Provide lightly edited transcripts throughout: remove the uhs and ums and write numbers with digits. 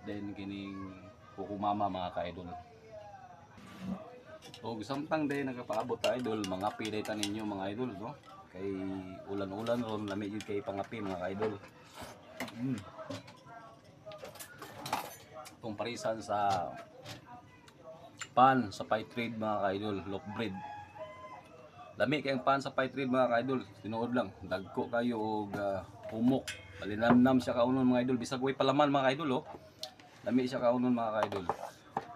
then kining kukumama mga ka-idol. O samtang day nagapaabot ta idol, mga pilay ta ninyo mga idol, no? Kay ulan-ulan ron lami jud kay pangapi mga ka-idol. Itong parisan sa pan sa pie trade mga ka-idol, loaf bread. Lami kayong pan sa pie trade mga ka-idol, tinuod lang dagko kayo og humok. Malinamnam siya kaunon mga idol, bisag way palaman mga ka-idol, oh. Lami siya kaunon mga ka-idol.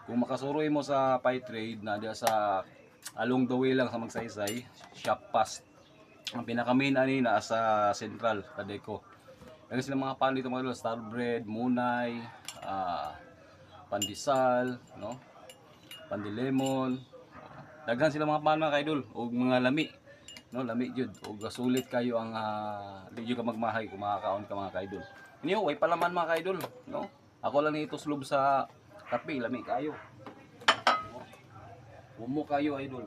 Kung makasuroy mo sa pie trade na diya sa along the way lang sa Magsaysay, shop past. Ang pinaka main ani na sa Central Kadeco. Kasi sila mga pan dito mga idol, star bread, munay, pandesal, no? Pandilemon. Daghan sila mga pan mga ka-idol og mga lami. No, lami jud og sulit kayo ang di jud ka magmahay kung makakaon ka mga ka-idol. Niyo way palaman mga ka-idol, no? Ako lang nito slob sa kape, lami kayo. Umo kayo idol.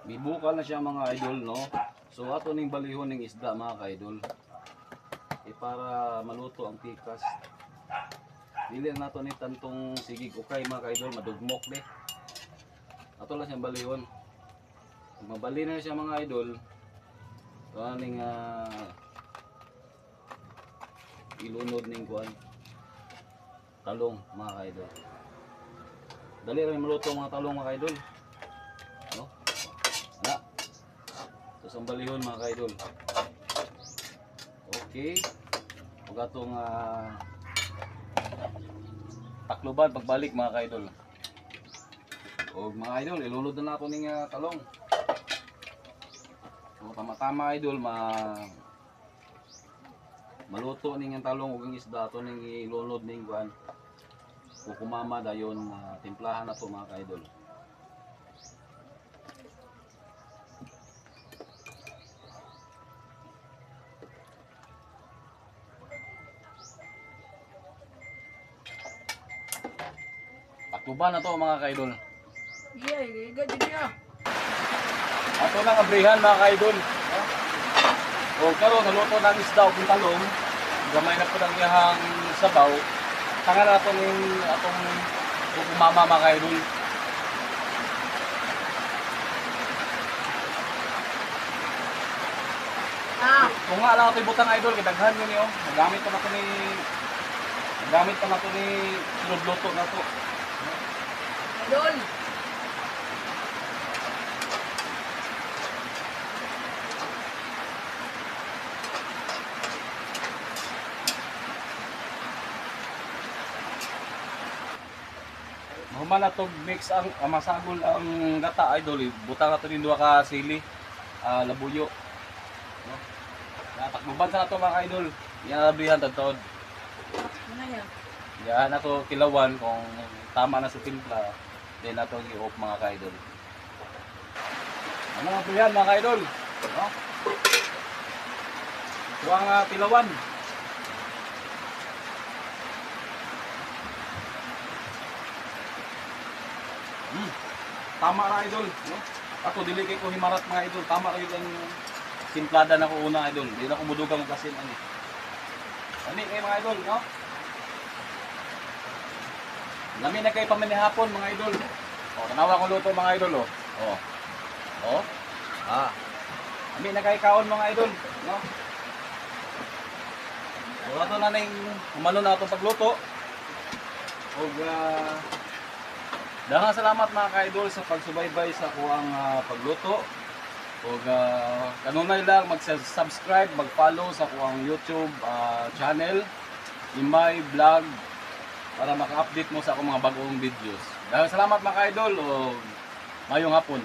Bibukal na siya mga idol, no? So ato ning balihon ning isda mga ka-idol. Para maluto ang tikas. Dili na nato ni tantong sigig ukay mga ka-idol, madugmok de. Ato lang siyang balihon. Kung mabali na siya mga idol, kaning ilunod ning kuan talong mga ka-idol. Dali rin maluto mga talong mga ka-idol. No? Na. So ang balihon mga ka-idol. Okay. Ug atong takloban pagbalik mga ka-idol. Og mga idol, ilulod na nato ning talong. So tama-tama idol, maluto ning talong ug ang isda ato ning ilulod ning kuan. Kukumama dayon timplahan na to mga ka-idol. Takloban na to mga ka-idol. Iya, gadyo niya. Ato lang abrihan mga ka-idol. O karon naluto ng isda ug talong. Gamay na po ang iyang sabaw. Tangan nato ning atong kukumama mga ka-idol. Kung nga lang ito ibutang idol, kidaghan yun yun. Nagamit pa na ito ni sinudluto na ito. Idol. Mahuman na ito mix ang masagol ang gata idol. Butang na ito ng duha ka sili, labuyo. No? Takbuban sa ito mga idol. Yan nabihan tagtod. Ano yan? Yan na ito kilawan kung tama na sa timpla. Then na ito i-off mga ka-idol. Ano nga nabihan mga ka-idol? No? Ito ang kilawan. Tama na idol, no? Ako dili kay ko himarat mga idol, tama kayo ang simplada na ko una idol. Di na ko mudugang kasin ani. Ani kay mga idol, no? Lami na kay pamanihapon mga idol. Oh, tanawa ko luto mga idol, oh. Oh. Oh. Lami na kay kaon mga idol, no? So ato na ning umano na atong pagluto. Og daghang salamat mga ka-idol sa pagsubaybay sa kuang pagluto. Ug kanunay lang mag-subscribe, mag-follow sa kuang YouTube channel, Imay Vlog, para maka-update mo sa akong mga bagong videos. Daghang salamat mga ka-idol, ug mayong hapon.